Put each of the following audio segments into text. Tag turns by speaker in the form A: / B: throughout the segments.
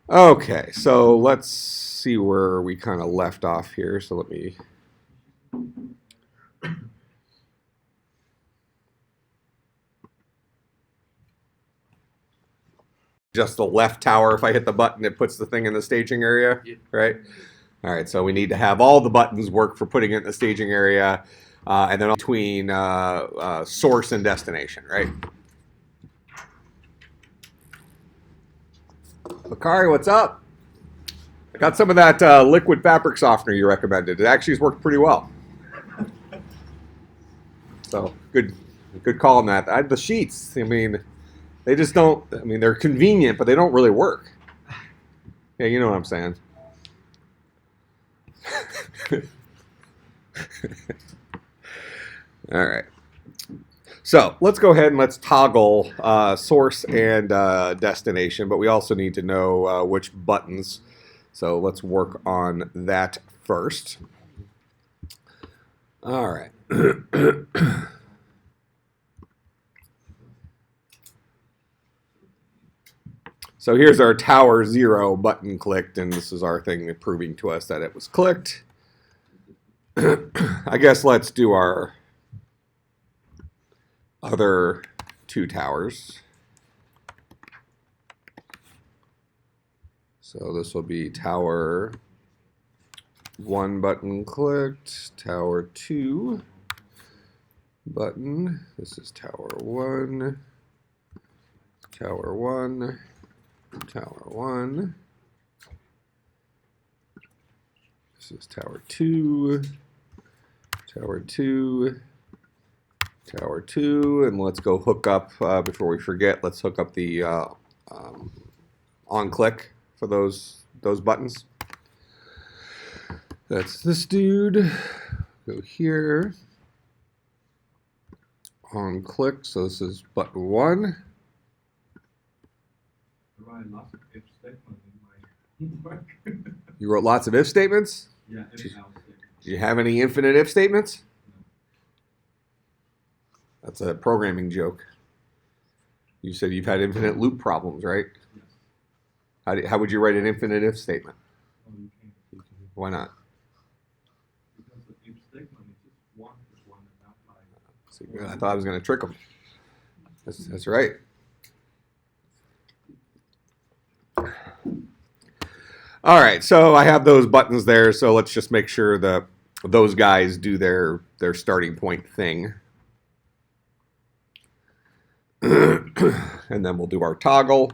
A: Okay, so let's see where we kind of left off here. So let me. Just the left tower, if I hit the button, it puts the thing in the staging area, right? All right, so we need to have all the buttons work for putting it in the staging area, and then between source and destination, right? Bakari, what's up? I got some of that liquid fabric softener you recommended. It actually has worked pretty well. So good call on that. The sheets, I mean, they just don't. I mean, they're convenient, but they don't really work. Yeah, you know what I'm saying. All right. So let's go ahead and let's toggle source and destination, but we also need to know which buttons. So let's work on that first. All right. So here's our tower 0 button clicked, and this is our thing proving to us that it was clicked. I guess let's do our other 2 towers. So this will be tower 1 button clicked, tower 2 button. This is tower 1, tower 1, tower 1. This is tower 2, tower 2, tower 2, and let's go hook up, before we forget, let's hook up the on click for those buttons. That's this dude. Go here. On click, so this is button 1. You wrote lots of if statements?
B: Yeah,
A: Do you have any infinite if statements? That's a programming joke. You said you've had infinite loop problems, right?
B: Yes.
A: How would you write an infinite if statement?
B: Oh, you can't.
A: Why not?
B: Because the if statement is just one is one and not like.
A: See, I thought I was going to trick them. That's right. All right, so I have those buttons there, so let's just make sure that those guys do their starting point thing. And then we'll do our toggle.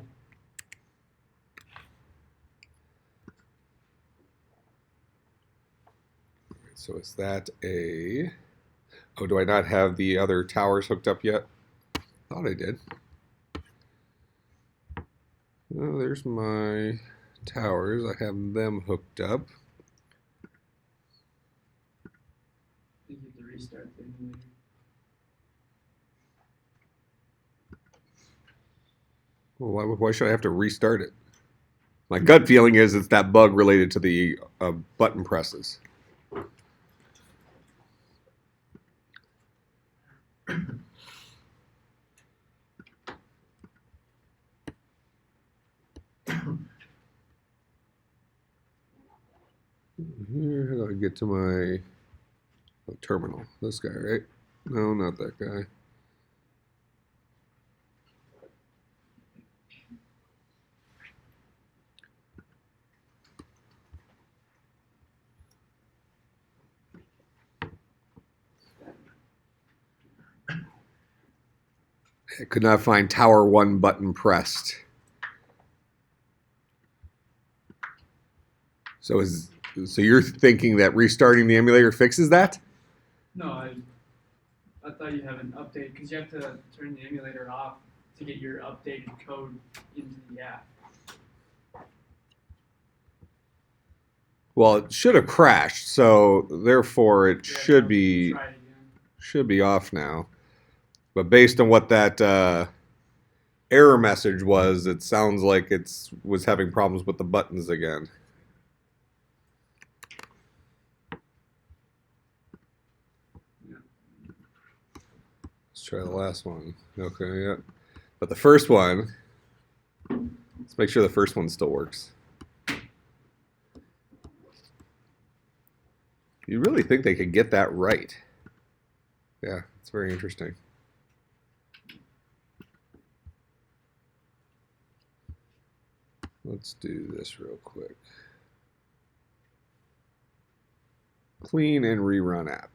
A: So is that a... Oh, do I not have the other towers hooked up yet? Thought I did. Oh, there's my towers. I have them hooked up.
C: I think you have to restart the emulator.
A: Well, why should I have to restart it? My gut feeling is it's that bug related to the button presses. Here, how do I get to my terminal? This guy, right? No, not that guy. I could not find tower 1 button pressed. So you're thinking that restarting the emulator fixes that?
C: No, I thought you have an update because you have to turn the emulator off to get your updated code into the app.
A: Well, it should have crashed, so therefore it
C: Yeah,
A: should be
C: Try it
A: off now. But based on what that error message was, it sounds like it was having problems with the buttons again. Let's try the last one. Okay, yeah. But the first one, let's make sure the first one still works. You really think they could get that right? Yeah, it's very interesting. Let's do this real quick. Clean and rerun app.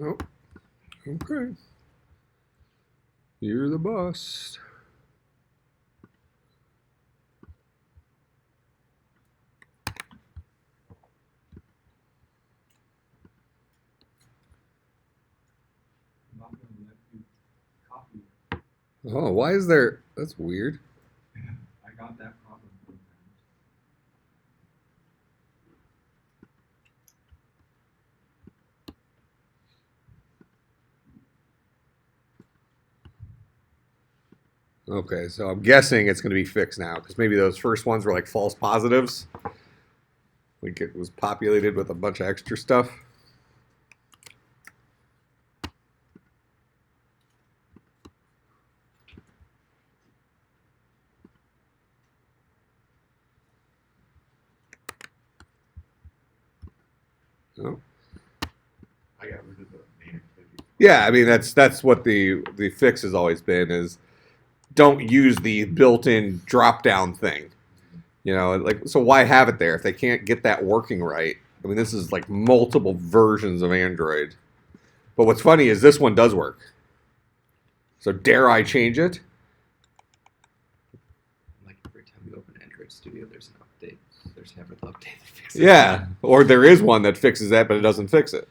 A: Oh, okay. You're the boss.
B: I'm not gonna let you copy it.
A: Oh, why is there? That's weird.
B: I got that problem sometimes.
A: Okay, so I'm guessing it's going to be fixed now because maybe those first ones were like false positives. Like it was populated with a bunch of extra stuff. Oh.
D: I got rid of the main activity.
A: Yeah, I mean that's what the fix has always been is don't use the built-in drop-down thing. You know, like so why have it there if they can't get that working right? I mean, this is like multiple versions of Android. But what's funny is this one does work. So dare I change it?
D: Like every time you open Android Studio, there's an update. There's never the update that fixes
A: Yeah, or there is one that fixes that, but it doesn't fix it.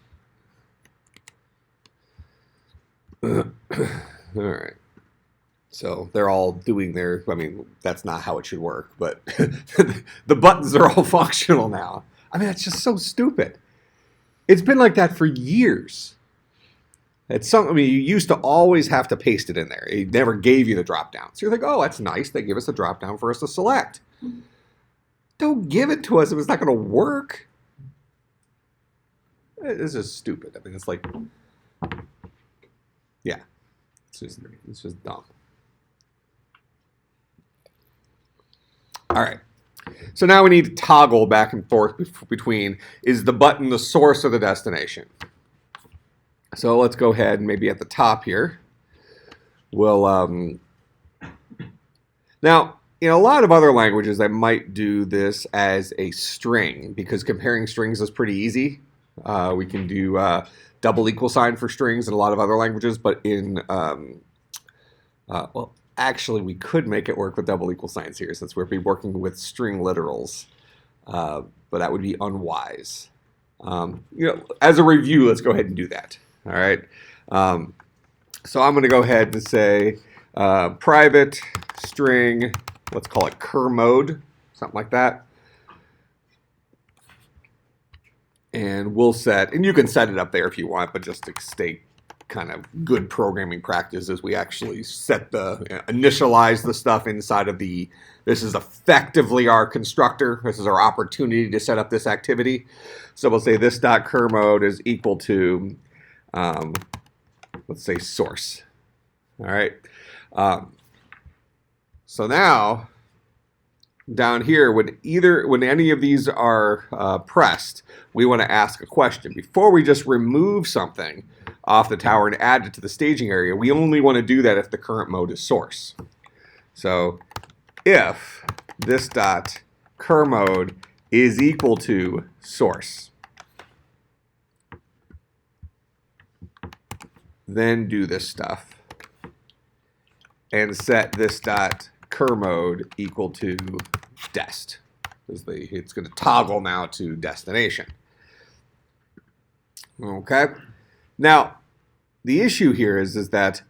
A: All right. So they're all doing their, I mean, that's not how it should work, but the buttons are all functional now. I mean, that's just so stupid. It's been like that for years. It's something, I mean, you used to always have to paste it in there. It never gave you the drop down. So you're like, oh, that's nice. They give us a drop down for us to select. Don't give it to us if it's not going to work. It's just stupid. I mean, it's like, yeah, it's just dumb. All right. So now we need to toggle back and forth between, is the button the source or the destination? So let's go ahead and maybe at the top here, we'll, now, in a lot of other languages, I might do this as a string because comparing strings is pretty easy. We can do double equal sign for strings in a lot of other languages, but in, well, actually, we could make it work with double equal signs here since we'll be working with string literals, but that would be unwise. You know, as a review, let's go ahead and do that. All right. So I'm going to go ahead and say private string, let's call it cur mode, something like that. And we'll set, and you can set it up there if you want, but just to stay kind of good programming practices, we actually set the, initialize the stuff inside of the, this is effectively our constructor. This is our opportunity to set up this activity. So we'll say this dot cur mode is equal to, let's say source. All right. So now down here, when any of these are pressed, we want to ask a question. Before we just remove something off the tower and add it to the staging area, we only want to do that if the current mode is source. So if this dot cur mode is equal to source, then do this stuff and set this dot cur mode equal to dest. It's going to toggle now to destination. Okay. Now, the issue here is that,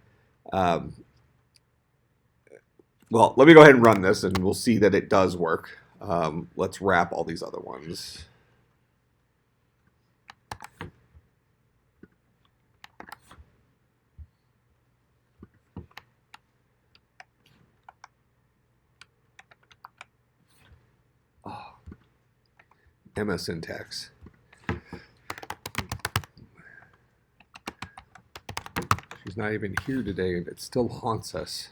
A: well, let me go ahead and run this, and we'll see that it does work. Let's wrap all these other ones. Emma syntax. She's not even here today, and it still haunts us.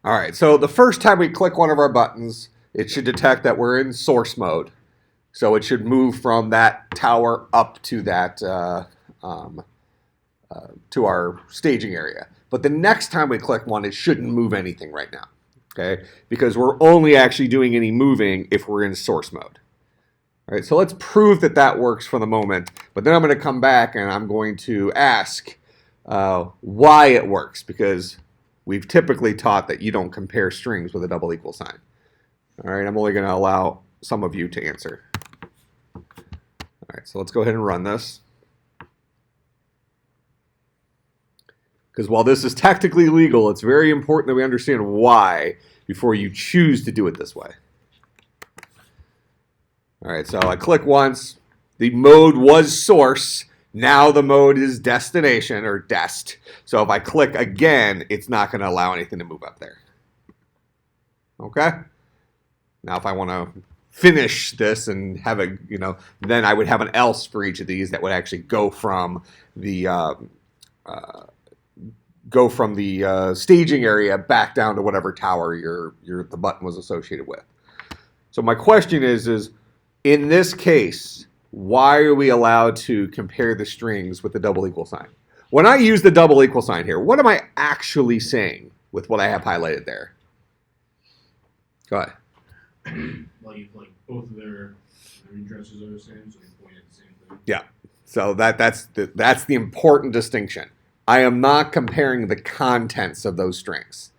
A: All right, so the first time we click one of our buttons, it should detect that we're in source mode. So it should move from that tower up to that to our staging area. But the next time we click one, it shouldn't move anything right now, okay? Because we're only actually doing any moving if we're in source mode. All right, so let's prove that that works for the moment. But then I'm going to come back and I'm going to ask why it works, because we've typically taught that you don't compare strings with a double equal sign. All right, I'm only going to allow some of you to answer. All right, so let's go ahead and run this. Because while this is technically legal, it's very important that we understand why before you choose to do it this way. All right, so I click once. The mode was source. Now the mode is destination or dest. So if I click again, it's not going to allow anything to move up there. Okay? Now if I want to finish this and have a, then I would have an else for each of these that would actually go from the staging area back down to whatever tower the button was associated with. So my question is in this case, why are we allowed to compare the strings with the double equal sign? When I use the double equal sign here, what am I actually saying with what I have highlighted there? Go ahead.
E: Like both of their addresses are the same, so they point at the same thing.
A: Yeah. So that's the important distinction. I am not comparing the contents of those strings.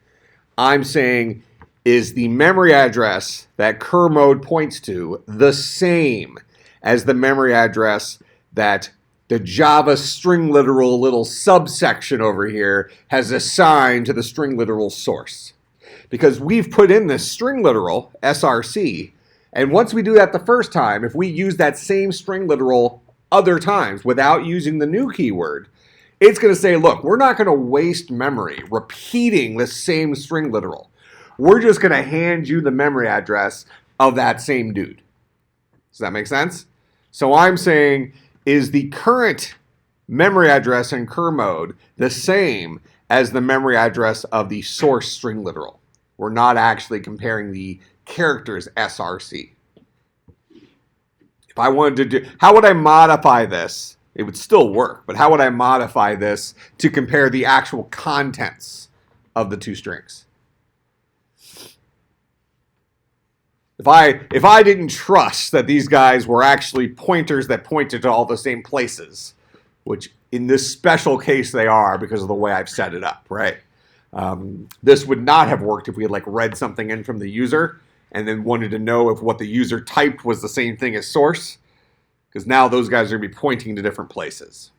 A: I'm saying, is the memory address that cur mode points to the same as the memory address that the Java string literal little subsection over here has assigned to the string literal source? Because we've put in this string literal, src, and once we do that the first time, if we use that same string literal other times without using the new keyword, it's going to say, look, we're not going to waste memory repeating the same string literal. We're just going to hand you the memory address of that same dude. Does that make sense? So I'm saying, is the current memory address in cur mode the same as the memory address of the source string literal? We're not actually comparing the characters src. If I wanted to do, how would I modify this? It would still work, but how would I modify this to compare the actual contents of the two strings? If I didn't trust that these guys were actually pointers that pointed to all the same places, which in this special case they are because of the way I've set it up, right? This would not have worked if we had read something in from the user and then wanted to know if what the user typed was the same thing as source, because now those guys are going to be pointing to different places.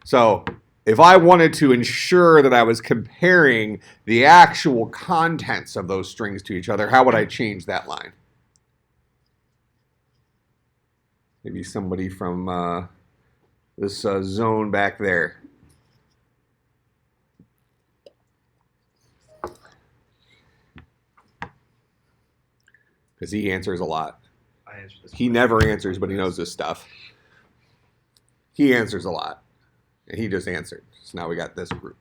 A: So if I wanted to ensure that I was comparing the actual contents of those strings to each other, how would I change that line? Maybe somebody from this zone back there. Because he answers a lot.
D: I answered this.
A: He never answers, but he knows this stuff. He answers a lot. And he just answered. So now we got this group.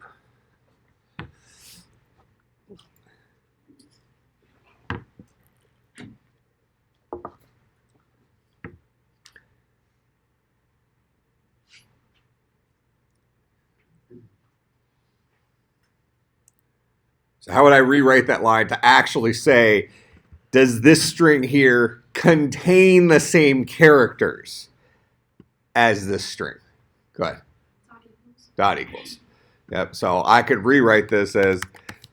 A: So how would I rewrite that line to actually say, does this string here contain the same characters as this string? Go ahead. Dot equals. Yep, so I could rewrite this as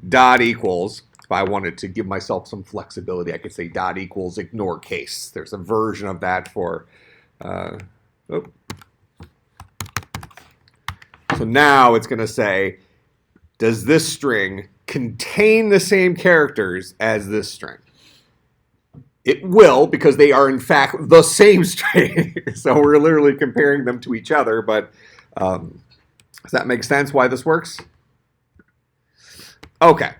A: dot equals. If I wanted to give myself some flexibility, I could say dot equals ignore case. There's a version of that for... So now it's going to say, does this string contain the same characters as this string? It will, because they are in fact the same string. So we're literally comparing them to each other. But does that make sense why this works? Okay.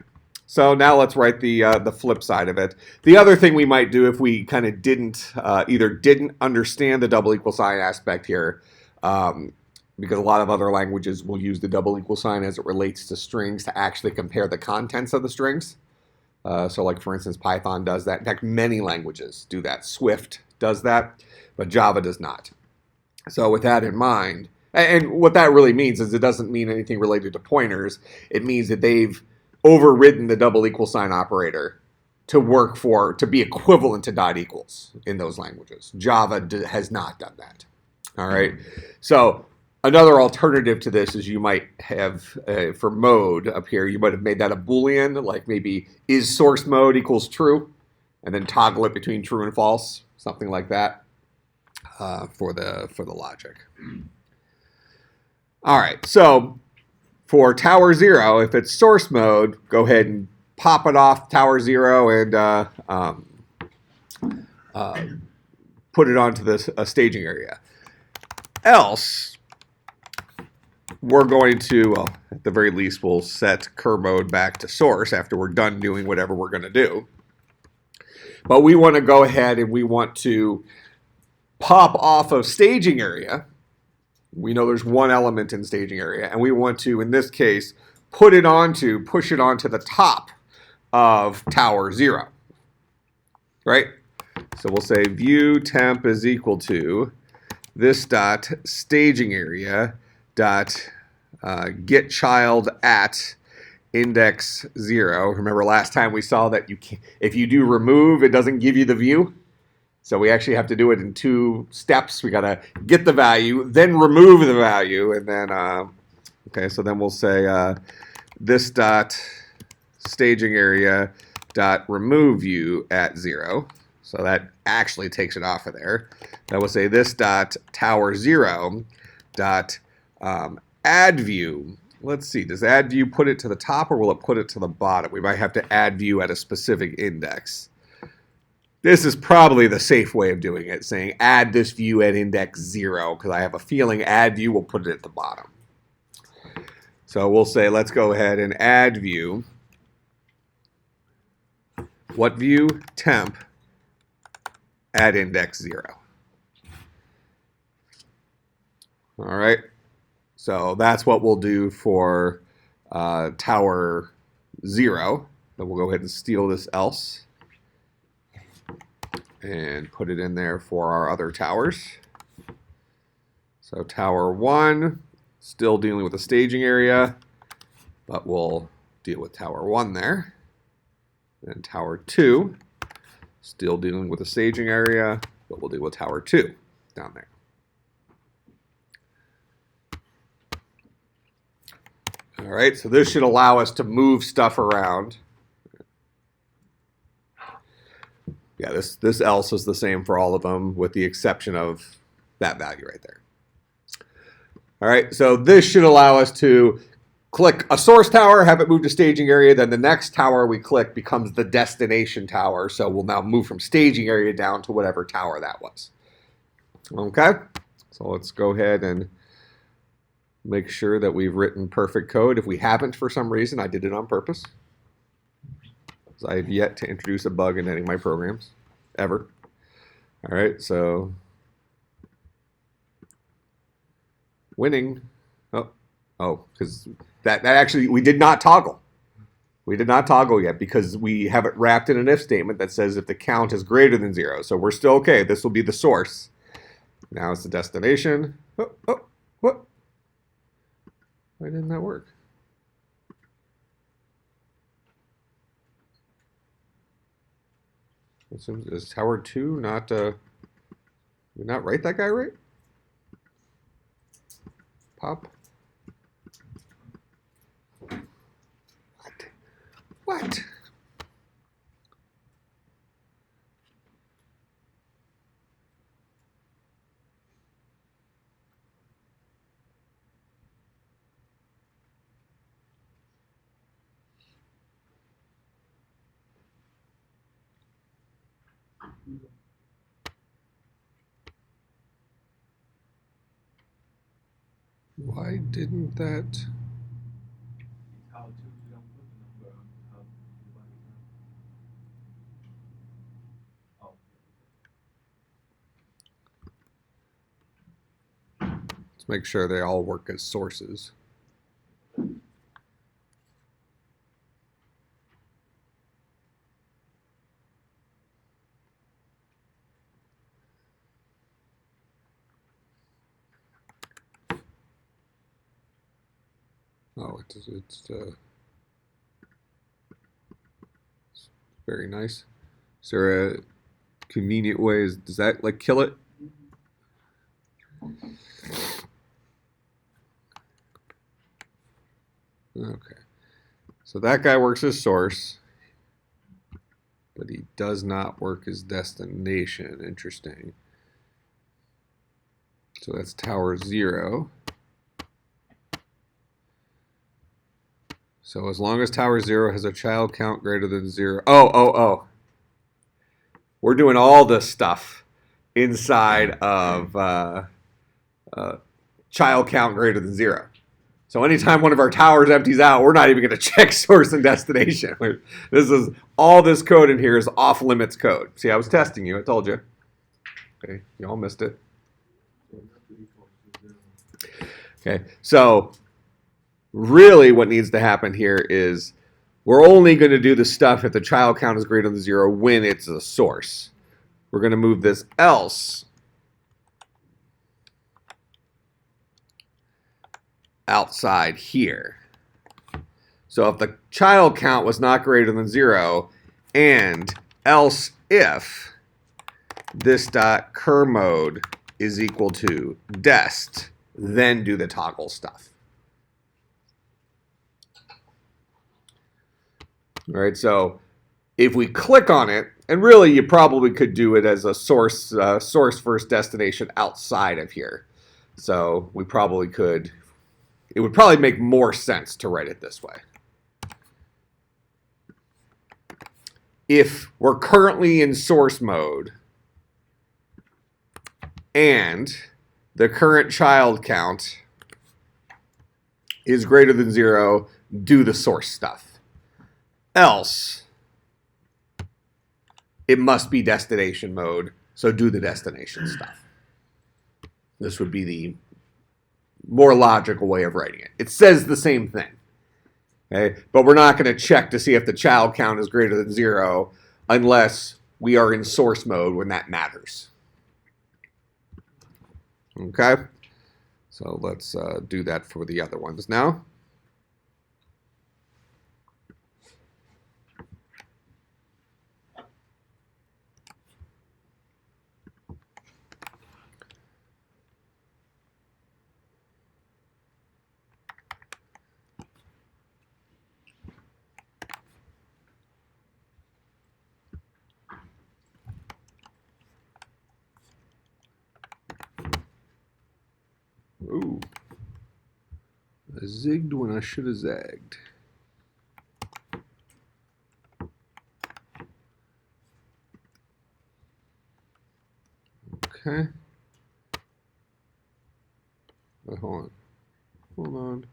A: So now let's write the flip side of it. The other thing we might do if we kind of either didn't understand the double equal sign aspect here, because a lot of other languages will use the double equal sign as it relates to strings to actually compare the contents of the strings. So like, for instance, Python does that. In fact, many languages do that. Swift does that, but Java does not. So with that in mind, and what that really means is it doesn't mean anything related to pointers. It means that they've overridden the double equal sign operator to be equivalent to dot equals in those languages. Java has not done that. All right. So another alternative to this is you might have, for mode up here, you might have made that a Boolean, like maybe is source mode equals true, and then toggle it between true and false, something like that, for the logic. All right, so for tower 0, if it's source mode, go ahead and pop it off tower 0 and put it onto this staging area. Else, we're going to, well, at the very least, we'll set cur mode back to source after we're done doing whatever we're going to do. But we want to go ahead and we want to pop off of staging area. We know there's one element in staging area, and we want to, in this case, push it onto the top of tower 0, right? So we'll say view temp is equal to this dot staging area dot get child at index 0. Remember last time we saw that if you do remove, it doesn't give you the view. So we actually have to do it in 2 steps. We got to get the value, then remove the value, and then, okay, so then we'll say this dot staging area dot remove view at 0. So that actually takes it off of there. Then we'll say this dot tower 0 dot add view. Let's see, does add view put it to the top or will it put it to the bottom? We might have to add view at a specific index. This is probably the safe way of doing it, saying add this view at index 0, because I have a feeling add view will put it at the bottom. So we'll say, let's go ahead and add view. What view? Temp at index 0. All right. So that's what we'll do for tower 0. Then we'll go ahead and steal this else and put it in there for our other towers. So tower 1, still dealing with the staging area, but we'll deal with tower 1 there. And tower 2, still dealing with the staging area, but we'll deal with tower 2 down there. All right, so this should allow us to move stuff around. Yeah, this else is the same for all of them with the exception of that value right there. All right, so this should allow us to click a source tower, have it move to staging area, then the next tower we click becomes the destination tower. So we'll now move from staging area down to whatever tower that was. Okay, so let's go ahead and make sure that we've written perfect code. If we haven't for some reason, I did it on purpose. I have yet to introduce a bug in any of my programs, ever. All right, so winning. Oh, because that actually, we did not toggle. We did not toggle yet because we have it wrapped in an if statement that says if the count is greater than 0. So we're still okay. This will be the source. Now it's the destination. What? Why didn't that work? Is tower 2 not, did we not write that guy right? Pop. What? Why didn't that?
B: How to you don't put the number on how everybody's on. Oh.
A: Let's make sure they all work as sources. Oh, it's very nice. Is there a convenient way? Does that like kill it? Okay. So that guy works as source, but he does not work as destination. Interesting. So that's tower 0. So as long as tower 0 has a child count greater than 0. Oh. We're doing all this stuff inside of child count greater than 0. So anytime one of our towers empties out, we're not even going to check source and destination. This is all this code in here is off limits code. See, I was testing you. I told you. Okay, you all missed it.
B: So that's the equals to 0.
A: Okay, so really what needs to happen here is we're only going to do the stuff if the child count is greater than 0 when it's a source. We're going to move this else outside here. So if the child count was not greater than 0, and else if this dot cur mode is equal to dest, then do the toggle stuff. All right, so if we click on it, and really you probably could do it as a source first destination outside of here. So we probably could, it would probably make more sense to write it this way. If we're currently in source mode and the current child count is greater than 0, do the source stuff. Else, it must be destination mode, so do the destination stuff. This would be the more logical way of writing it. It says the same thing, okay? But we're not going to check to see if the child count is greater than 0 unless we are in source mode when that matters. Okay? So let's do that for the other ones now. Ooh. I zigged when I should have zagged. Okay. Wait, hold on. Hold on.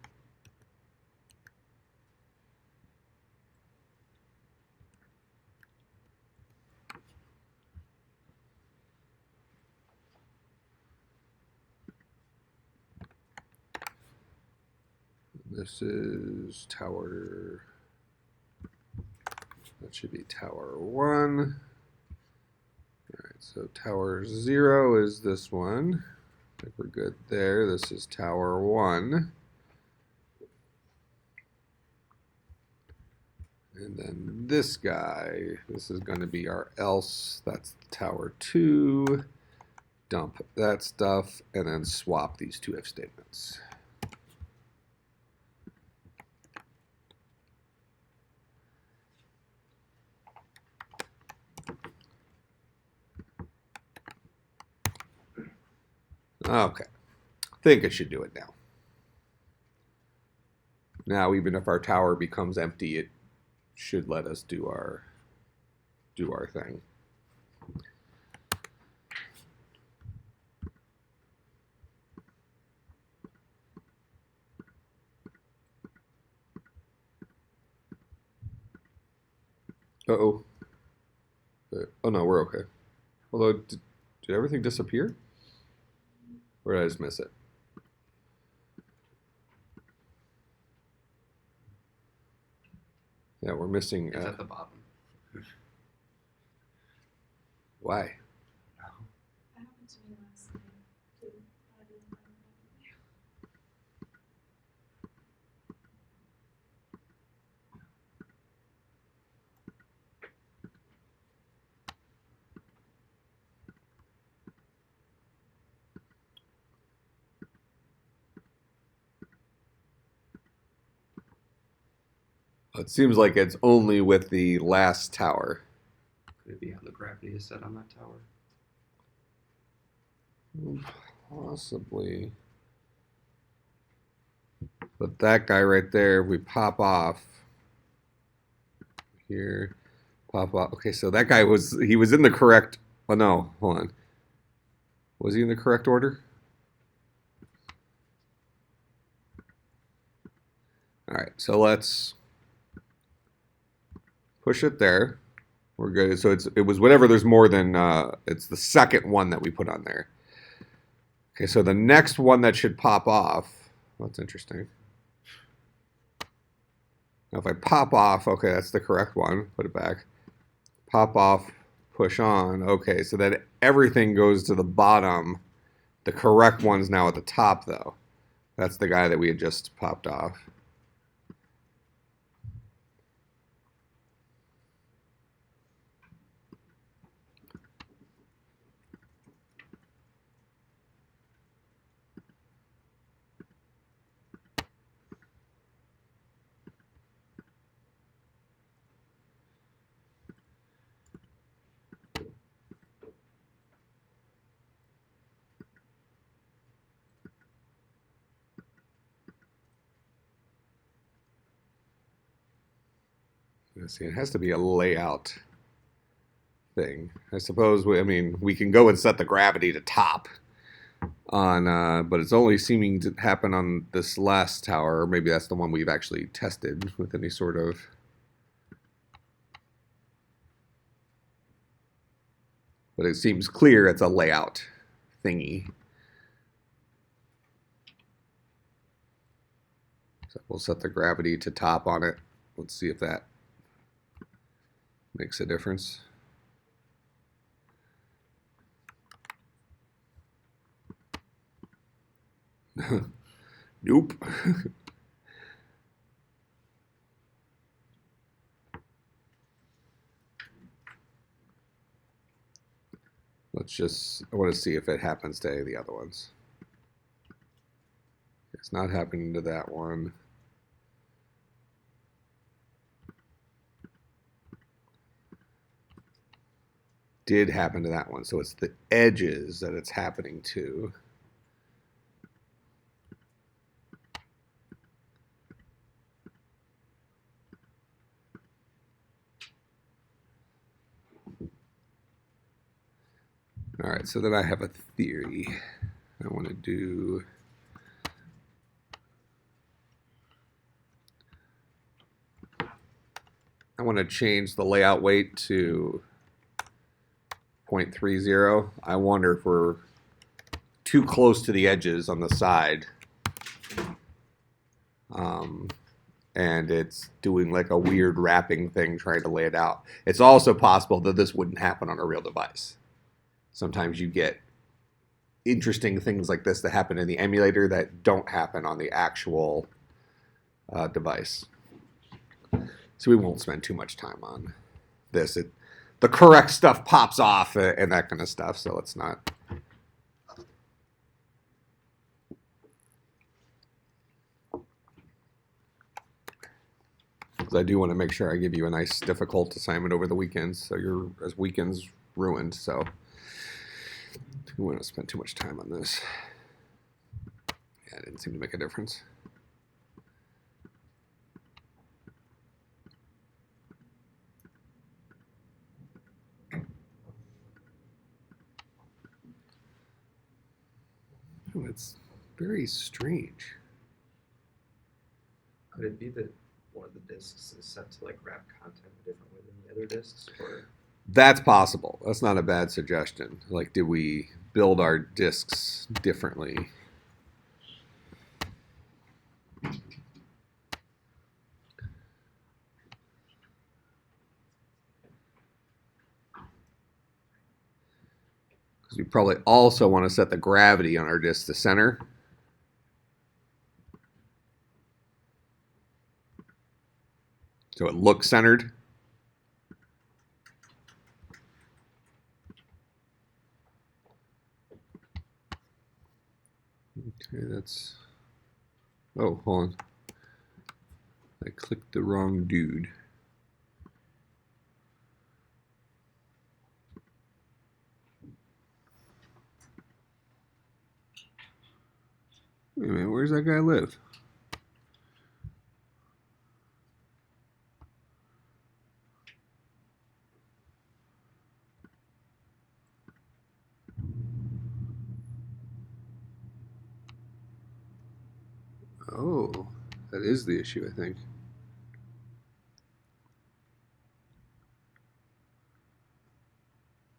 A: This is tower, that should be tower 1. All right, so tower 0 is this one. I think we're good there. This is tower 1. And then this guy, this is going to be our else. That's tower 2. Dump that stuff, and then swap these two if statements. Okay, I think it should do it now. Now, even if our tower becomes empty, it should let us do our thing. Uh-oh. Oh no, we're okay. Although, did everything disappear? Or did I just miss it? Yeah, we're missing.
D: It's at the bottom.
A: Why?
F: That happened to me last night too. I didn't know.
A: It seems like it's only with the last tower.
D: Could it be how the gravity is set on that tower?
A: Possibly. But that guy right there, if we pop off here, pop off. Okay, so that guy was in the correct. Oh no, hold on. Was he in the correct order? All right, so let's push it there. We're good. So it was whatever. There's more than. It's the second one that we put on there. Okay, so the next one that should pop off. That's interesting. Now if I pop off, okay, that's the correct one. Put it back. Pop off, push on. Okay, so then everything goes to the bottom. The correct one's now at the top, though. That's the guy that we had just popped off. Let's see, it has to be a layout thing. I suppose, I mean, we can go and set the gravity to top on, but it's only seeming to happen on this last tower, or maybe that's the one we've actually tested with any sort of. But it seems clear it's a layout thingy. So we'll set the gravity to top on it. Let's see if that makes a difference. Nope. I want to see if it happens to any of the other ones. It's not happening to that one. Did happen to that one. So it's the edges that it's happening to. All right, so then I have a theory. I want to do. I want to change the layout weight to 0.30. I wonder if we're too close to the edges on the side. And it's doing like a weird wrapping thing trying to lay it out. It's also possible that this wouldn't happen on a real device. Sometimes you get interesting things like this that happen in the emulator that don't happen on the actual device. So we won't spend too much time on this. The correct stuff pops off and that kind of stuff, so let's not. Because I do want to make sure I give you a nice difficult assignment over the weekends, so your weekend's ruined. So we want to spend too much time on this. Yeah, it didn't seem to make a difference. Oh, it's very strange.
D: Could it be that one of the discs is set to like wrap content a different way than the other discs? Or
A: That's possible. That's not a bad suggestion. Like, did we build our discs differently? Because we probably also want to set the gravity on our disc to center. So it looks centered. Okay, that's... Oh, hold on. I clicked the wrong dude. Wait a minute, where's that guy live? Oh, that is the issue, I think.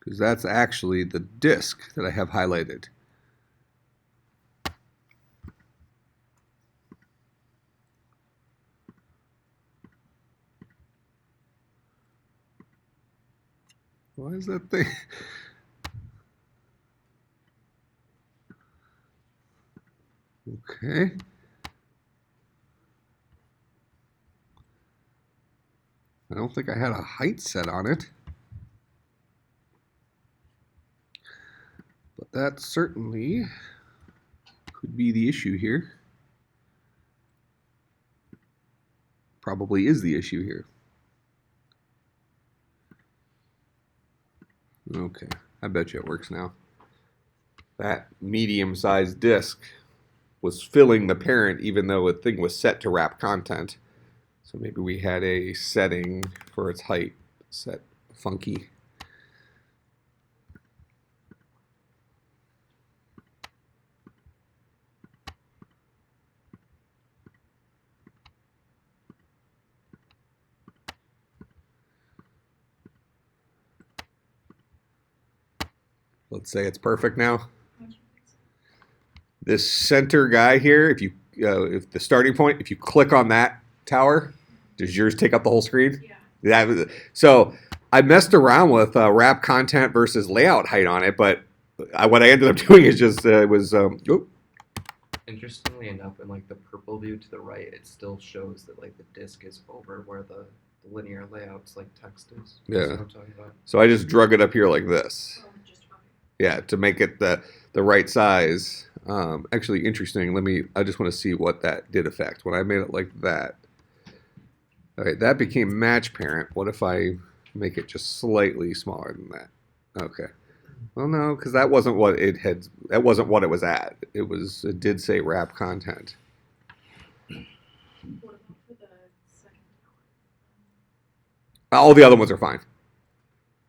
A: Because that's actually the disk that I have highlighted. Why is that thing? Okay. I don't think I had a height set on it. But that certainly could be the issue here. Probably is the issue here. Okay, I bet you it works now. That medium-sized disk was filling the parent even though the thing was set to wrap content. So maybe we had a setting for its height set funky. Let's say it's perfect now. This center guy here, if the starting point, if you click on that tower, does yours take up the whole screen?
F: Yeah.
A: So I messed around with wrap content versus layout height on it, but what I ended up doing is just
D: interestingly enough, in like the purple view to the right, it still shows that like the disk is over where the linear layout's like text is.
A: Yeah.
D: That's what I'm talking about.
A: So I just drug it up here like this.
F: Oh, just okay.
A: Yeah, to make it the right size. Actually, interesting. I just want to see what that did affect when I made it like that. All right, that became match parent. What if I make it just slightly smaller than that? Okay. Well, no, because that wasn't what it had. That wasn't what it was at. It did say wrap content.
F: What about for the second tower?
A: All the other ones are fine.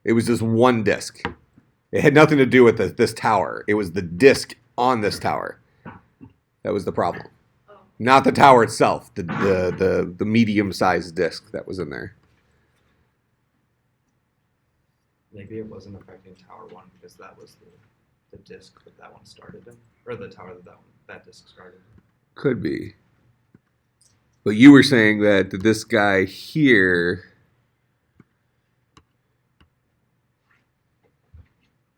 A: It was just one disk. It had nothing to do with this tower. It was the disk on this tower. That was the problem.
F: Oh,
A: Not the tower itself. The medium-sized disk that was in there.
D: Maybe it wasn't affecting tower one because that was the disk that one started in, or the tower that disk started in.
A: Could be. But you were saying that this guy here.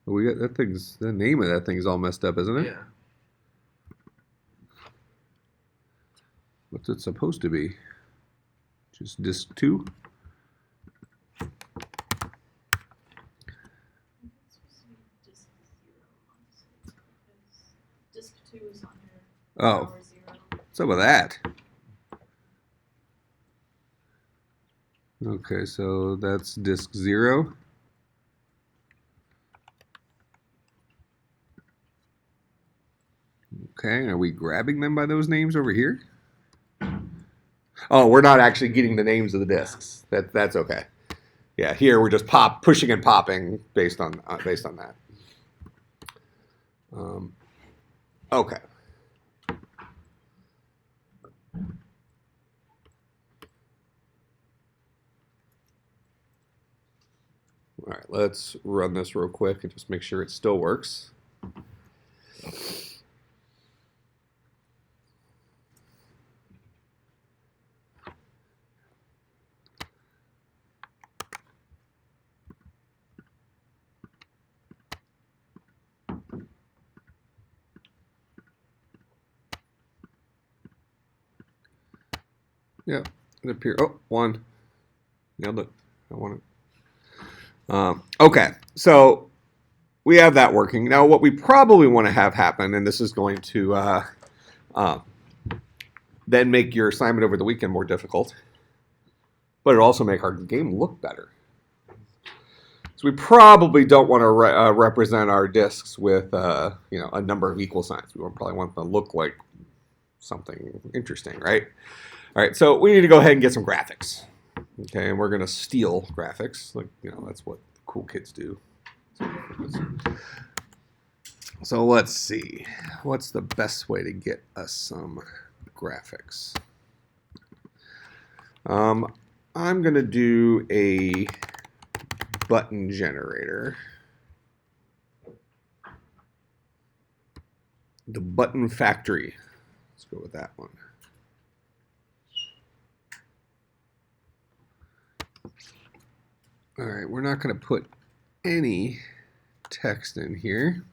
A: We got that thing's the name of that thing's all messed up, isn't it?
D: Yeah.
A: What's it supposed to be? Just disk 2?
F: I think it's supposed to be disk 0, honestly, because disk 2 is on your
A: Oh,
F: tower 0.
A: what's up with that? Okay, so that's disk 0. Okay, are we grabbing them by those names over here? Oh, we're not actually getting the names of the disks. That's okay. Yeah, here we're just pushing and popping based on that. Okay. right, let's run this real quick and just make sure it still works. Yep, it appeared. Oh, one. Nailed it. I want it. Okay, so we have that working. Now, what we probably want to have happen, and this is going to then make your assignment over the weekend more difficult, but it'll also make our game look better. So we probably don't want to represent our discs with a number of equal signs. We probably want them to look like something interesting, right? All right, so we need to go ahead and get some graphics. Okay, and we're going to steal graphics. Like, that's what cool kids do. So let's see. What's the best way to get us some graphics? I'm going to do a button generator. The button factory. Let's go with that one. All right, we're not going to put any text in here.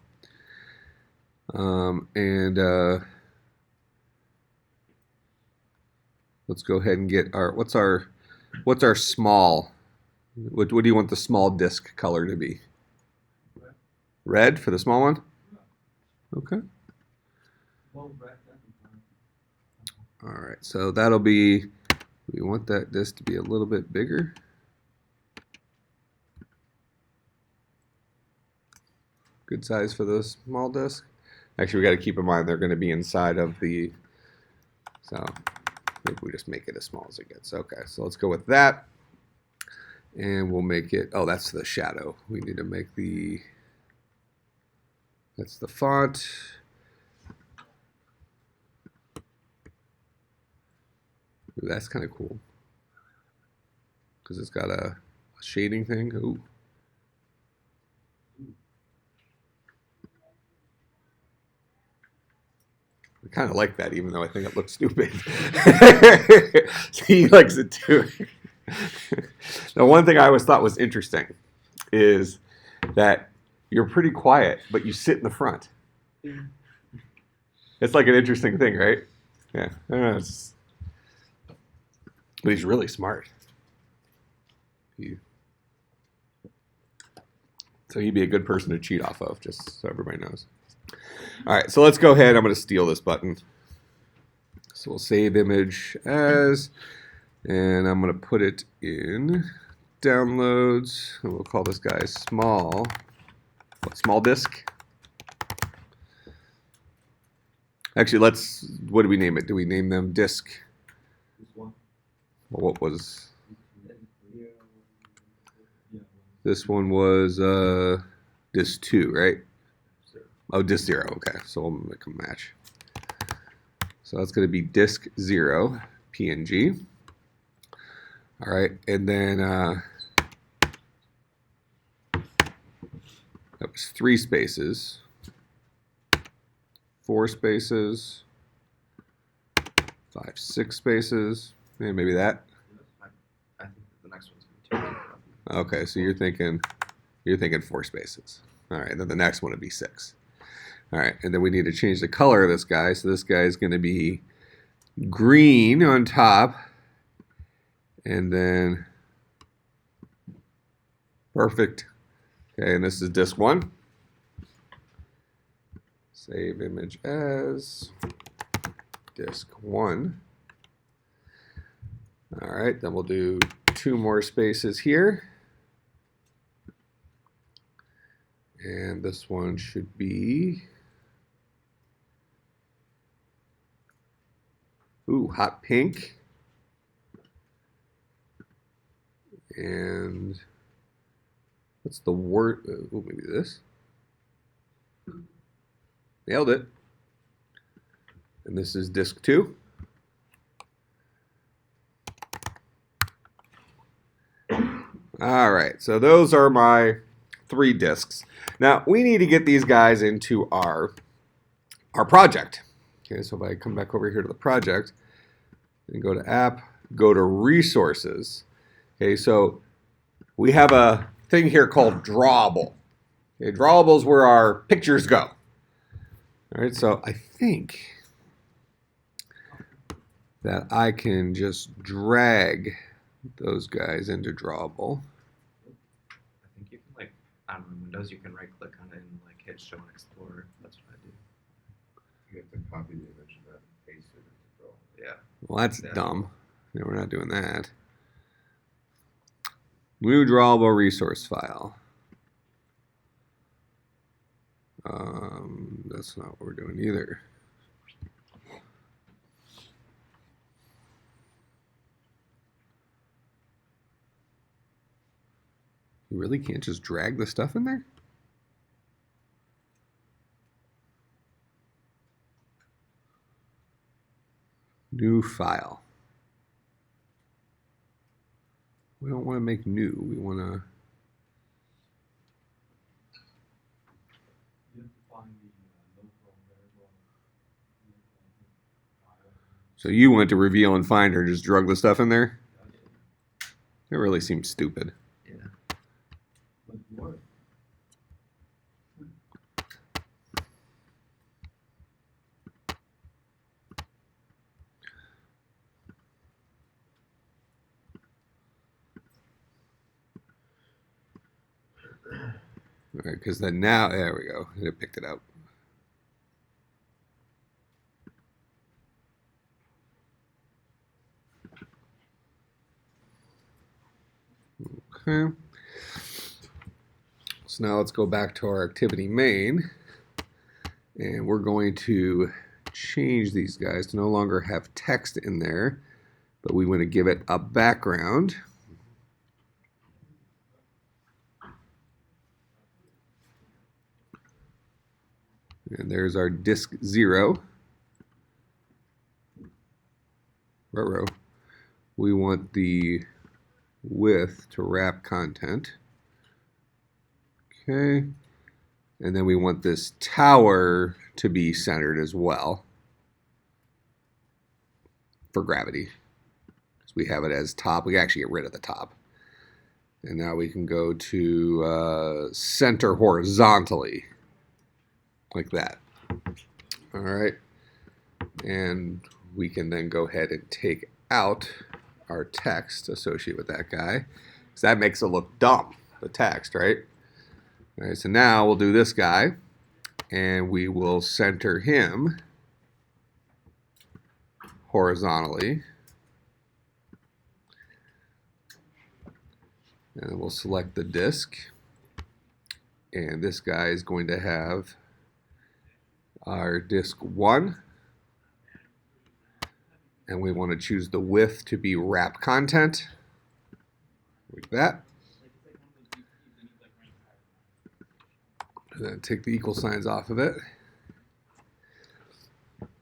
A: Let's go ahead and get our what's our small. What do you want the small disk color to be? Red for the small one? Okay.
B: Well, red, that's fine.
A: All right, so that'll be, we want that disk to be a little bit bigger. Good size for the small disk. Actually, we got to keep in mind they're going to be inside of the, so maybe we just make it as small as it gets. Okay, so let's go with that. And we'll make it, oh, that's the shadow. We need to make that's the font. Ooh, that's kind of cool. Because it's got a shading thing. Ooh. I kind of like that, even though I think it looks stupid. He likes it too. Now, one thing I always thought was interesting is that you're pretty quiet, but you sit in the front. It's like an interesting thing, right? Yeah. I don't know, but he's really smart. So he'd be a good person to cheat off of, just so everybody knows. All right, so let's go ahead. I'm going to steal this button. So we'll save image as, and I'm going to put it in downloads. And we'll call this guy small disk. Actually, what do we name it? Do we name them disk?
B: This one.
A: Well, what was,
B: Yeah.
A: this one was disk 2, right? Oh, disk 0, okay, so we'll make a match. So that's going to be disk 0, PNG. All right, and then that was 3 spaces, 4 spaces, 5, 6 spaces, yeah, maybe that.
D: I think the next one's going to be 2.
A: Okay, so you're thinking 4 spaces. All right, then the next one would be 6. All right, and then we need to change the color of this guy. So this guy is going to be green on top, and then perfect. Okay, and this is disk 1. Save image as disk 1. All right, then we'll do 2 more spaces here. And this one should be, ooh, hot pink. And what's the word? Oh, maybe this. Nailed it. And this is disk 2. All right, so those are my 3 disks. Now we need to get these guys into our project. Okay, so if I come back over here to the project and go to app, go to resources. Okay, so we have a thing here called drawable. Okay, drawable is where our pictures go. All right, so I think that I can just drag those guys into drawable.
D: I think you can like, I don't know, in Windows you can right click on it and like hit show and explore. That's what I do.
G: You have to copy the image and then paste it into Draw.
D: Yeah.
A: Well, that's
D: Yeah.
A: dumb. No, we're not doing that. New drawable resource file. That's not what we're doing either. You really can't just drag the stuff in there? New file. We don't want to make new. We want to...
B: You have to find the local variable.
A: So you went to reveal and finder and just drug the stuff in there? It really seems stupid.
D: Yeah.
B: But what?
A: All right, because then now, there we go. It picked it up. Okay. So now let's go back to our activity main. And we're going to change these guys to no longer have text in there, but we want to give it a background. And there's our disk 0. Ruh-roh. We want the width to wrap content. Okay. And then we want this tower to be centered as well for gravity. So we have it as top. We can actually get rid of the top. And now we can go to center horizontally. Like that. All right. And we can then go ahead and take out our text associated with that guy. Because that makes it look dumb, the text, right? All right, so now we'll do this guy. And we will center him horizontally. And then we'll select the disk. And this guy is going to have our disk 1, and we want to choose the width to be wrap content, like that. And then take the equal signs off of it.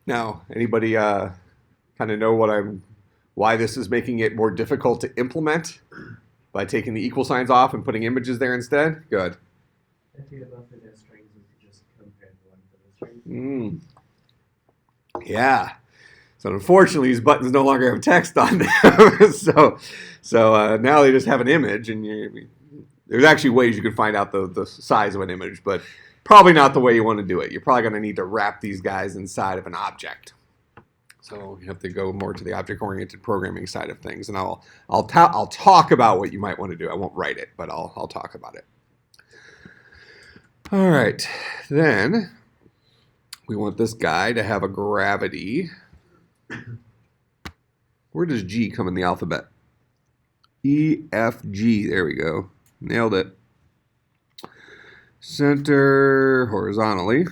A: Now, anybody kind of know why this is making it more difficult to implement by taking the equal signs off and putting images there instead? Good.
H: If you left it as strings, you could just compare the length of the string.
A: Yeah. So unfortunately, these buttons no longer have text on them. so now they just have an image, and there's actually ways you can find out the size of an image, but probably not the way you want to do it. You're probably going to need to wrap these guys inside of an object. So you have to go more to the object-oriented programming side of things, and I'll talk about what you might want to do. I won't write it, but I'll talk about it. All right, then we want this guy to have a gravity. Where does G come in the alphabet? E, F, G. There we go. Nailed it. Center horizontally.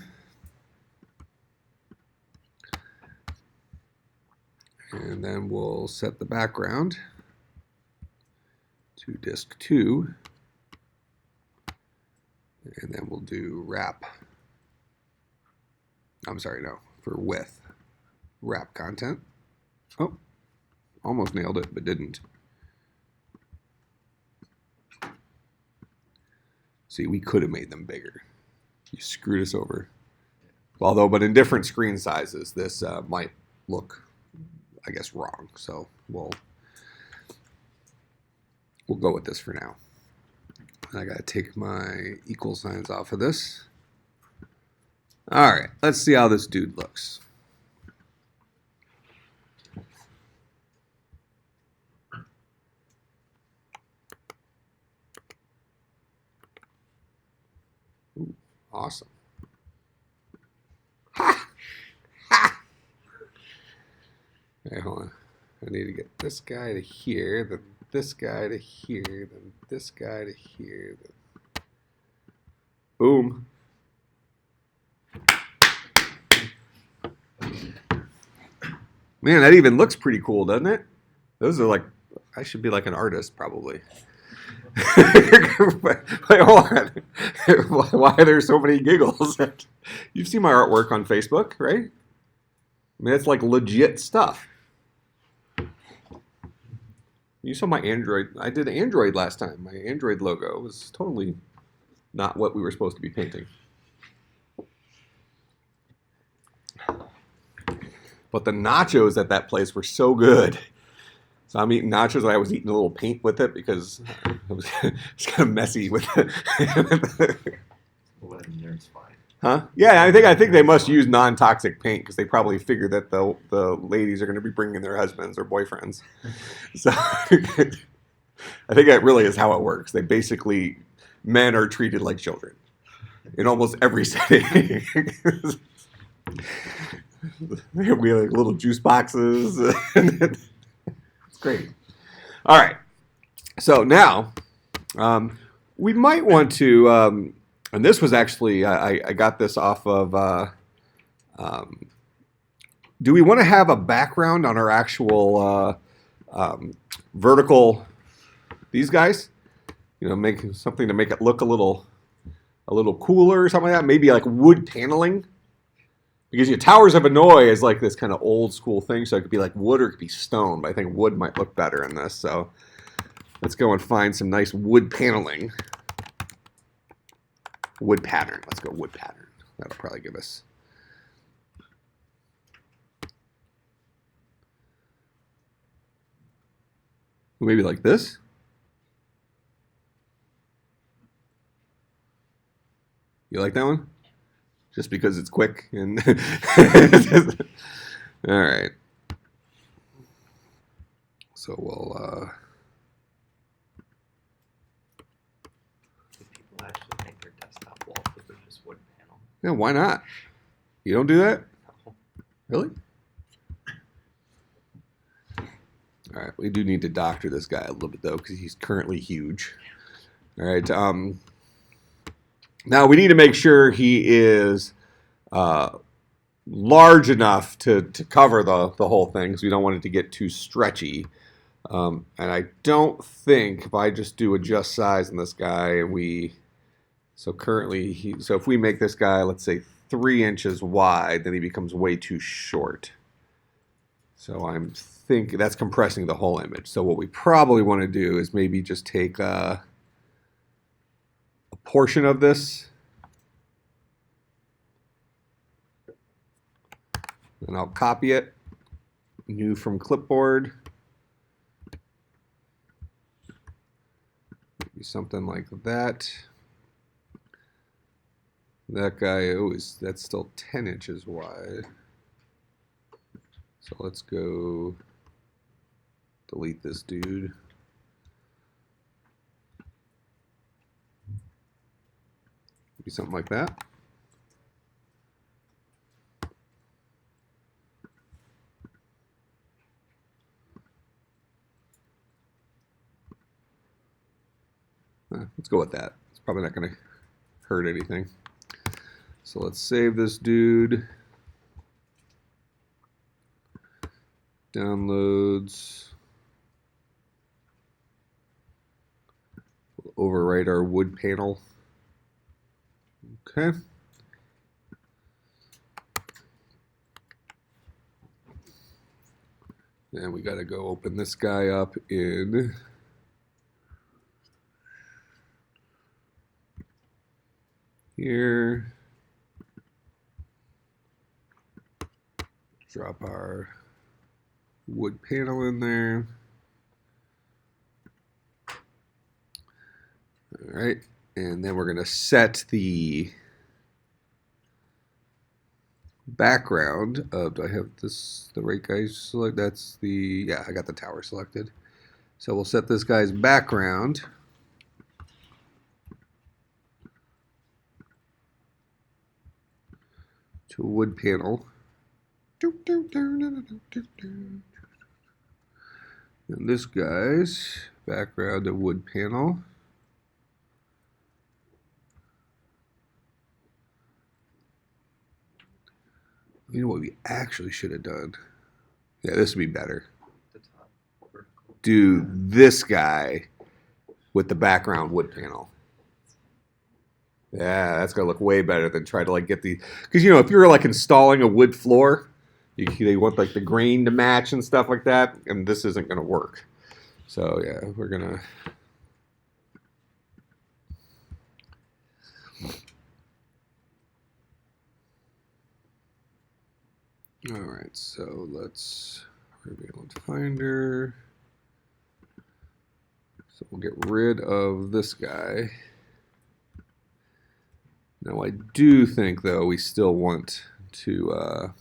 A: And then we'll set the background to disk 2. And then we'll do wrap. I'm sorry, no, for width. Wrap content. Oh, almost nailed it, but didn't. See, we could have made them bigger. You screwed us over. Although, but in different screen sizes, this might look, I guess, wrong. So we'll go with this for now. I gotta take my equal signs off of this. All right, let's see how this dude looks. Ooh, awesome. Ha! Ha! Okay, hold on. I need to get this guy to here, then this guy to here, then this guy to here. Then... Boom. Man, that even looks pretty cool, doesn't it? Those are like, I should be like an artist probably. Wait, hold on. Why are there so many giggles? You've seen my artwork on Facebook, right? I mean, it's like legit stuff. You saw my Android. I did Android last time. My Android logo was totally not what we were supposed to be painting. But the nachos at that place were so good. So I'm eating nachos, and I was eating a little paint with it because it was kind of messy with it.
D: Well, then there's fine.
A: Huh? Yeah, I think they must use non-toxic paint because they probably figure that the ladies are going to be bringing their husbands or boyfriends. So I think that really is how it works. They basically, men are treated like children in almost every setting. We have like little juice boxes. It's great. All right. So now we might want to. And this was actually, I got this off of, do we want to have a background on our actual vertical, these guys? You know, make something to make it look a little cooler or something like that. Maybe like wood paneling. Because your Towers of Hanoi is like this kind of old school thing. So it could be like wood or it could be stone. But I think wood might look better in this. So let's go and find some nice wood paneling. Wood pattern. Let's go wood pattern. That'll probably give us. Maybe like this. You like that one? Just because it's quick and. All right. So we'll.
D: People actually make their desktop wallpaper just wood panel.
A: Yeah, why not? You don't do that? Really? All right, we do need to doctor this guy a little bit though, because he's currently huge. All right. Now we need to make sure he is large enough to cover the whole thing, because we don't want it to get too stretchy. And I don't think if I just do adjust size on this guy, and so currently so if we make this guy, let's say 3 inches wide, then he becomes way too short. So I'm thinking that's compressing the whole image. So what we probably want to do is maybe just take a portion of this, and I'll copy it, new from clipboard, maybe something like that. That guy, that's still 10 inches wide. So let's go delete this dude. Maybe something like that. Let's go with that. It's probably not going to hurt anything. So let's save this dude. Downloads. We'll overwrite our wood panel. Okay. And we got to go open this guy up in here. Drop our wood panel in there. All right, and then we're going to set the background of, do I have this, the right guy select? That's the, yeah, I got the tower selected. So we'll set this guy's background to a wood panel. And this guy's background to wood panel. You know what we actually should have done? Yeah, this would be better.
D: The top vertical.
A: Do this guy with the background wood panel. Yeah, that's gonna look way better than try to like get the, because you know if you're like installing a wood floor, they want like the grain to match and stuff like that, and this isn't gonna work. So yeah, we're gonna. All right, so let's reveal and finder. So we'll get rid of this guy. Now I do think though we still want to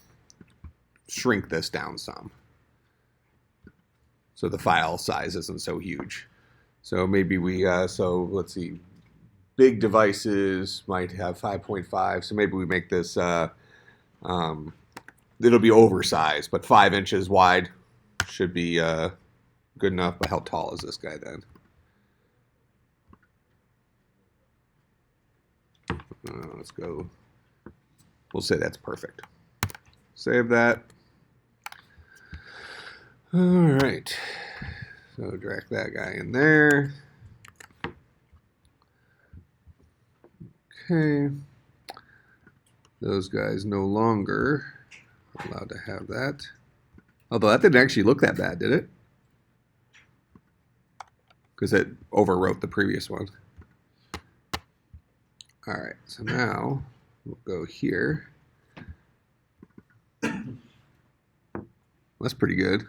A: shrink this down some, so the file size isn't so huge. So maybe we so let's see, big devices might have 5.5. So maybe we make this. It'll be oversized, but 5 inches wide should be good enough. But how tall is this guy then? Let's go. We'll say that's perfect. Save that. All right. So drag that guy in there. Okay. Those guys no longer allowed to have that. Although that didn't actually look that bad, did it? Because it overwrote the previous one. All right, so now we'll go here. That's pretty good.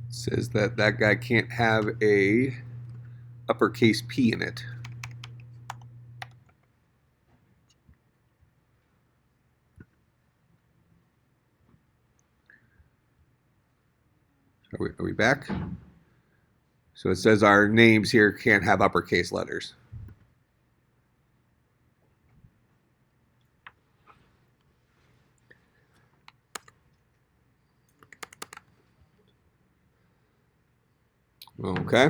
A: Says that that guy can't have a uppercase P in it. Are we back? So it says our names here can't have uppercase letters. Okay.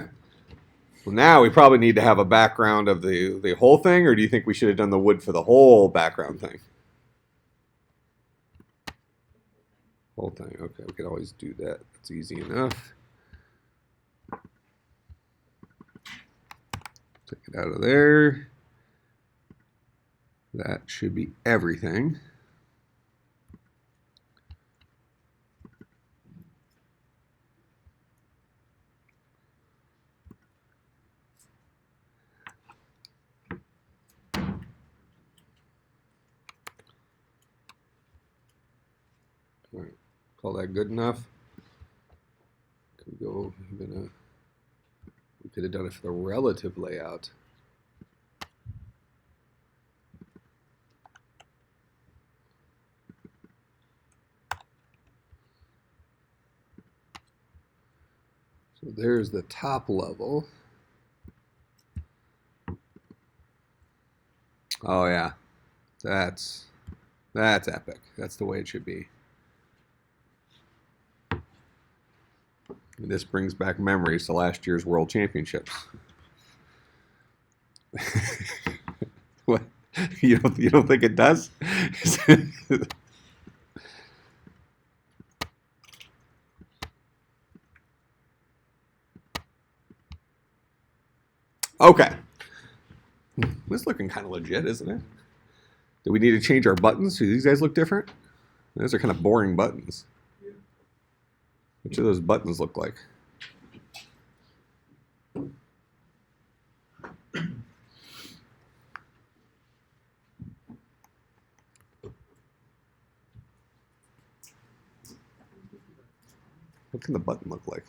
A: Well, now we probably need to have a background of the whole thing, or do you think we should have done the wood for the whole background thing? Whole thing. Okay, we can always do that. That's easy enough. Take it out of there. That should be everything. All right, call that good enough. Could we go even we could have done it for the relative layout. So there's the top level. Oh yeah, that's epic. That's the way it should be. And this brings back memories to last year's World Championships. What? You don't think it does? Okay. This is looking kind of legit, isn't it? Do we need to change our buttons? Do these guys look different? Those are kind of boring buttons. What do those buttons look like? What can the button look like?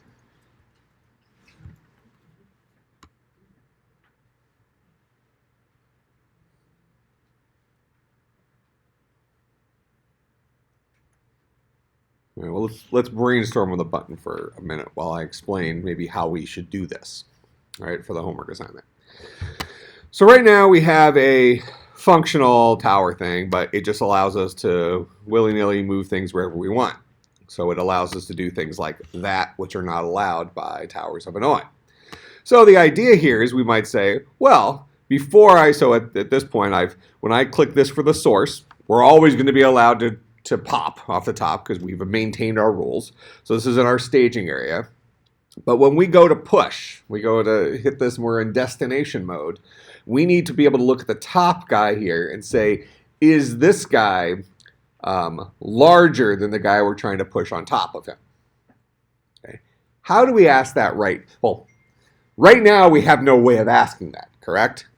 A: All right, well, let's brainstorm on the button for a minute while I explain maybe how we should do this, all right, for the homework assignment. So right now we have a functional tower thing, but it just allows us to willy-nilly move things wherever we want. So it allows us to do things like that, which are not allowed by towers of Hanoi. So the idea here is we might say, well, at this point, when I click this for the source, we're always going to be allowed to pop off the top because we've maintained our rules. So this is in our staging area. But when we go to push, we go to hit this and we're in destination mode, we need to be able to look at the top guy here and say, is this guy larger than the guy we're trying to push on top of him? Okay. How do we ask that right? Well, right now we have no way of asking that, correct?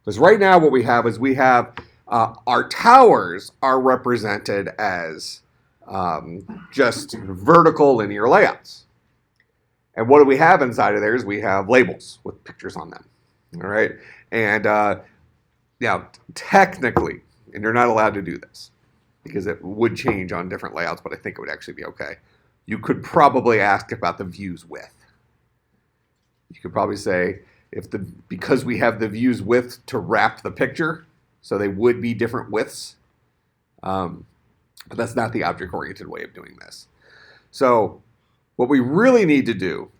A: Because right now what we have is our towers are represented as just vertical linear layouts. And what do we have inside of there is we have labels with pictures on them, all right? And technically, and you're not allowed to do this because it would change on different layouts, but I think it would actually be okay. You could probably ask about the view's width. You could probably say, because we have the view's width to wrap the picture, so they would be different widths. But that's not the object-oriented way of doing this. So what we really need to do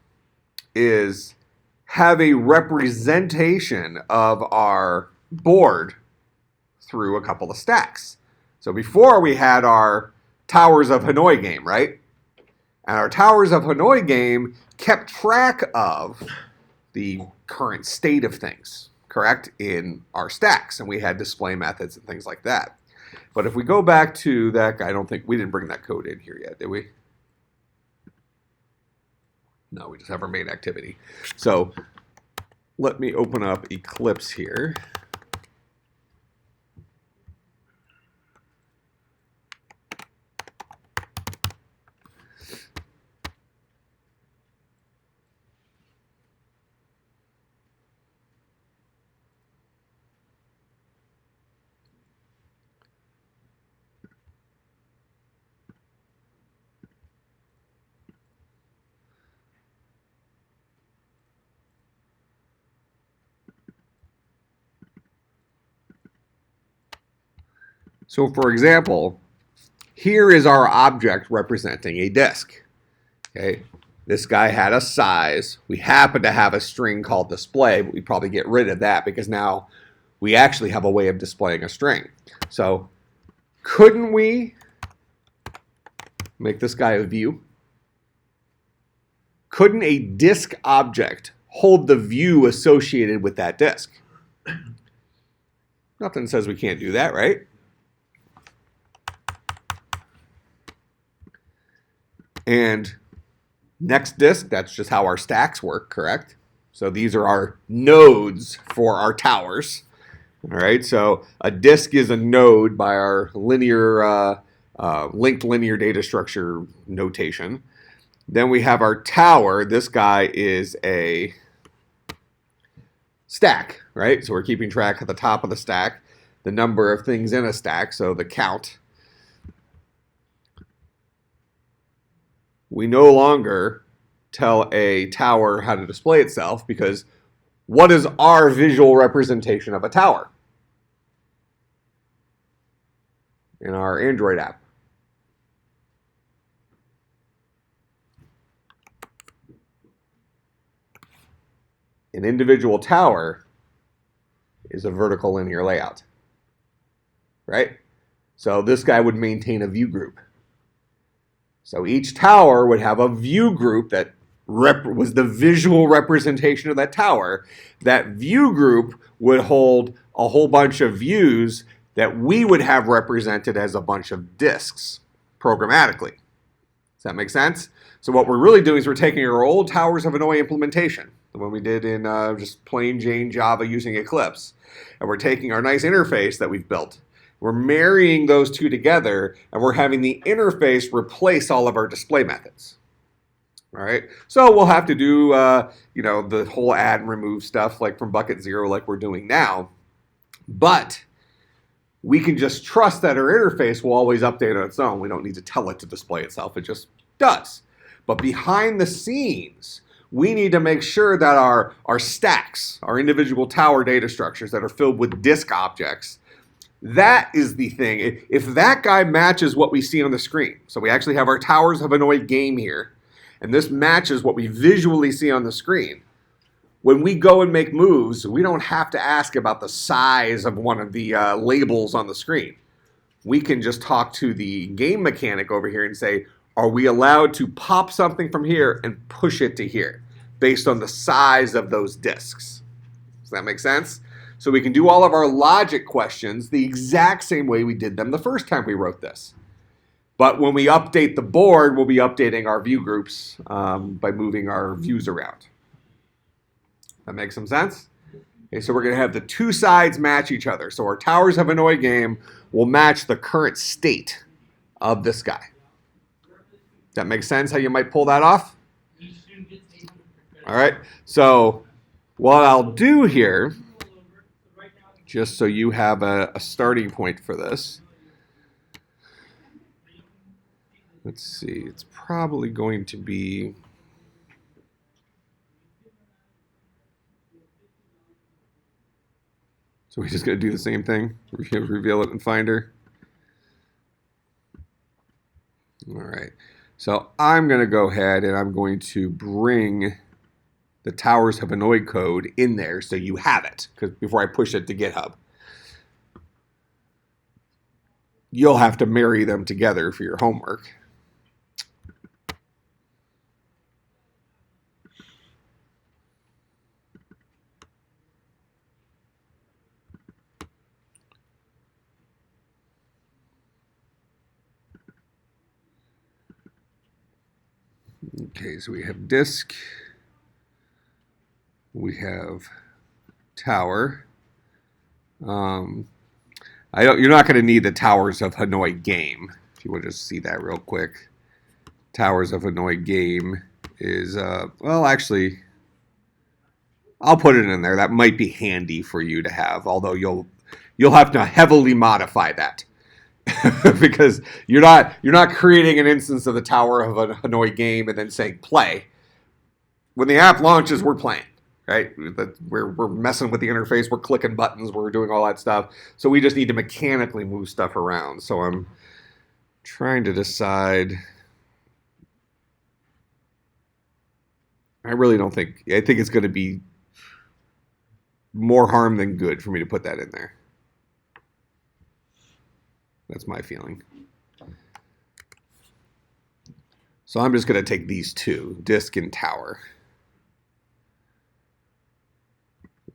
A: is have a representation of our board through a couple of stacks. So before we had our Towers of Hanoi game, right? And our Towers of Hanoi game kept track of the current state of things, correct, in our stacks. And we had display methods and things like that. But if we go back to that guy, I don't think we didn't bring that code in here yet, did we? No, we just have our main activity. So let me open up Eclipse here. So for example, here is our object representing a disk. Okay, this guy had a size. We happen to have a string called display, but we probably get rid of that because now we actually have a way of displaying a string. So couldn't we make this guy a view? Couldn't a disk object hold the view associated with that disk? Nothing says we can't do that, right? And next disk, that's just how our stacks work, correct? So these are our nodes for our towers. All right, so a disk is a node by our linear, linked linear data structure notation. Then we have our tower. This guy is a stack, right? So we're keeping track at the top of the stack, the number of things in a stack, so the count. We no longer tell a tower how to display itself because what is our visual representation of a tower in our Android app? An individual tower is a vertical linear layout, right? So this guy would maintain a view group. So each tower would have a view group that was the visual representation of that tower. That view group would hold a whole bunch of views that we would have represented as a bunch of disks programmatically. Does that make sense? So what we're really doing is we're taking our old Towers of Hanoi implementation, the one we did in just plain Jane Java using Eclipse, and we're taking our nice interface that we've built. We're marrying those two together, and we're having the interface replace all of our display methods. All right, so we'll have to do the whole add and remove stuff like from bucket 0 like we're doing now, but we can just trust that our interface will always update on its own. We don't need to tell it to display itself. It just does. But behind the scenes, we need to make sure that our stacks, our individual tower data structures that are filled with disk objects, that is the thing. If that guy matches what we see on the screen, so we actually have our Towers of Hanoi game here, and this matches what we visually see on the screen, when we go and make moves, we don't have to ask about the size of one of the labels on the screen. We can just talk to the game mechanic over here and say, are we allowed to pop something from here and push it to here based on the size of those disks? Does that make sense? So we can do all of our logic questions the exact same way we did them the first time we wrote this. But when we update the board, we'll be updating our view groups by moving our views around. That makes some sense? Okay, so we're going to have the two sides match each other. So our Towers of Hanoi game will match the current state of this guy. That makes sense how you might pull that off? All right, so what I'll do here, just so you have a starting point for this, let's see, it's probably going to be, so we're just going to do the same thing, reveal it in Finder. All right. So I'm going to go ahead and I'm going to bring the Towers of Hanoi code in there so you have it before I push it to GitHub. You'll have to marry them together for your homework. Okay, so we have disk, we have tower. You're not going to need the Towers of Hanoi game. If you want to just see that real quick, Towers of Hanoi game is well, actually, I'll put it in there. That might be handy for you to have, although you'll have to heavily modify that. Because you're not creating an instance of the Tower of a Hanoi game and then saying play. When the app launches, we're playing, right? We're messing with the interface, we're clicking buttons, we're doing all that stuff. So we just need to mechanically move stuff around. So I'm trying to decide. I think it's going to be more harm than good for me to put that in there. That's my feeling. So I'm just going to take these two, disk and tower.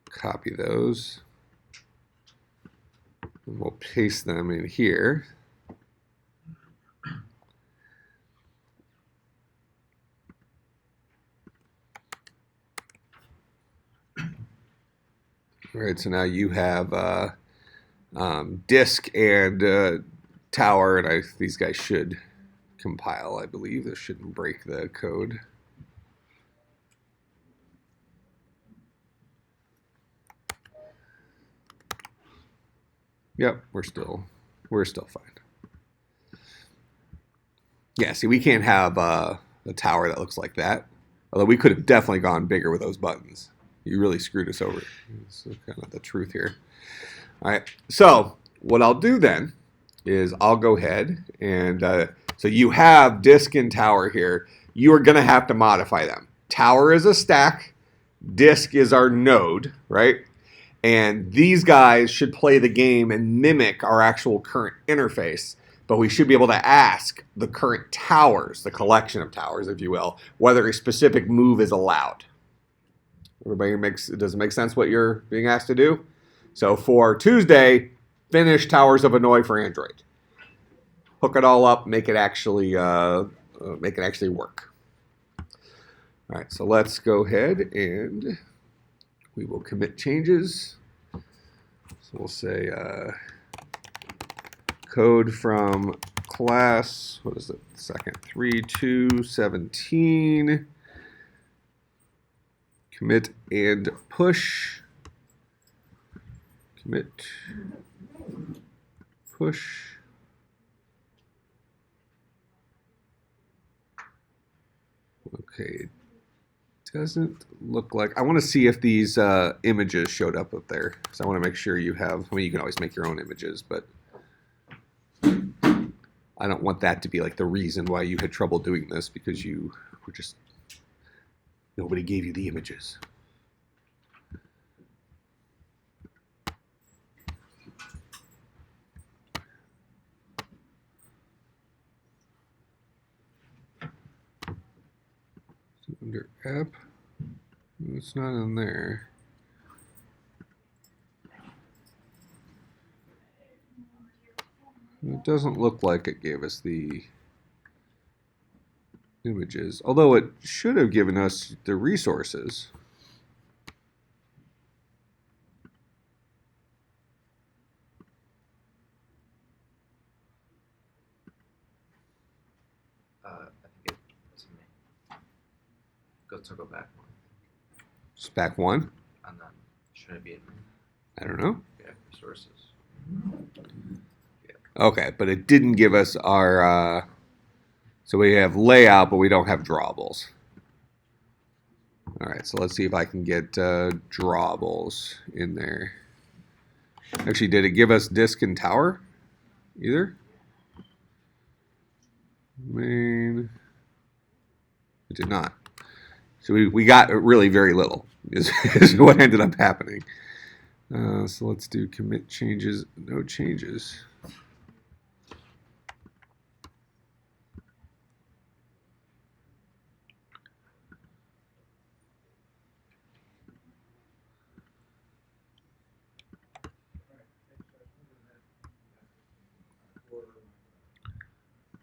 A: Copy those. And we'll paste them in here. All right, so now you have disk and tower, and these guys should compile, I believe. This shouldn't break the code. Yep, we're still fine. Yeah, see, we can't have a tower that looks like that. Although we could have definitely gone bigger with those buttons. You really screwed us over. That's kind of the truth here. All right, so what I'll do then is I'll go ahead and so you have disk and tower here. You are going to have to modify them. Tower is a stack. Disk is our node, right? And these guys should play the game and mimic our actual current interface. but we should be able to ask the current towers, the collection of towers, if you will, whether a specific move is allowed. Does it make sense what you're being asked to do? So for Tuesday, finish Towers of Hanoi for Android. Hook it all up, make it actually work. All right, so let's go ahead and we will commit changes. So we'll say code from class, what is it, second, 3.2.17, commit and push, commit, push. Okay, it doesn't look like, I want to see if these images showed up there, because I want to make sure you have, I mean, you can always make your own images, but I don't want that to be like the reason why you had trouble doing this, because you were just, nobody gave you the images. So under app, it's not in there. It doesn't look like it gave us the images, although it should have given us the resources.
D: I think it was me. Go back one,
A: Just back one?
D: and then should it be in
A: I don't know.
D: resources?
A: Okay, but it didn't give us our, so we have layout, but we don't have drawables. All right, so let's see if I can get drawables in there. Actually, did it give us disk and tower either? Main. It did not. So we got really very little is what ended up happening. So let's do commit changes, no changes.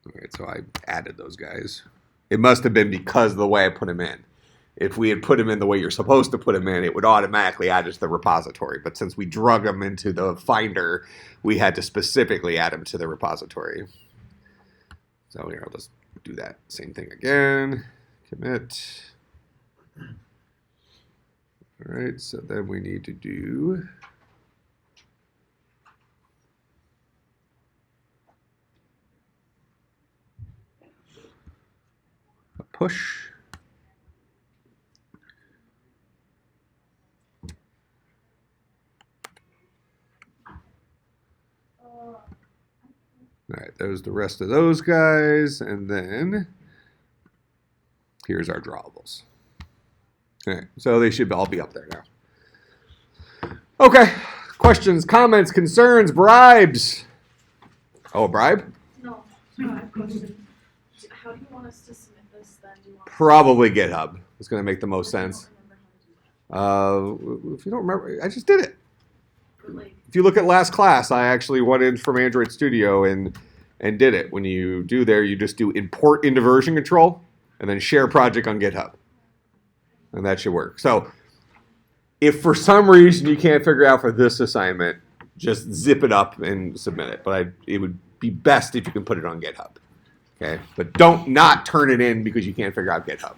A: All right, so I added those guys. It must have been because of the way I put them in. If we had put them in the way you're supposed to put them in, it would automatically add it to the repository. But since we drug them into the Finder, we had to specifically add them to the repository. So here, I'll just do that same thing again. Commit. All right, so then we need to do a push. All right, there's the rest of those guys, and then here's our drawables. All right, so they should all be up there now. Okay, questions, comments, concerns, bribes. Oh, a bribe?
F: No, I have a question. How do you want us to submit this then? Do you want
A: Probably GitHub. It's going to make the most
F: I don't
A: sense.
F: remember how to do that.
A: If you don't remember, I just did it.
F: But like,
A: If you look at last class, I actually went in from Android Studio and did it. When you do there, you just do import into version control and then share project on GitHub. And that should work. So if for some reason you can't figure out for this assignment, just zip it up and submit it. But it would be best if you can put it on GitHub. Okay? But don't not turn it in because you can't figure out GitHub.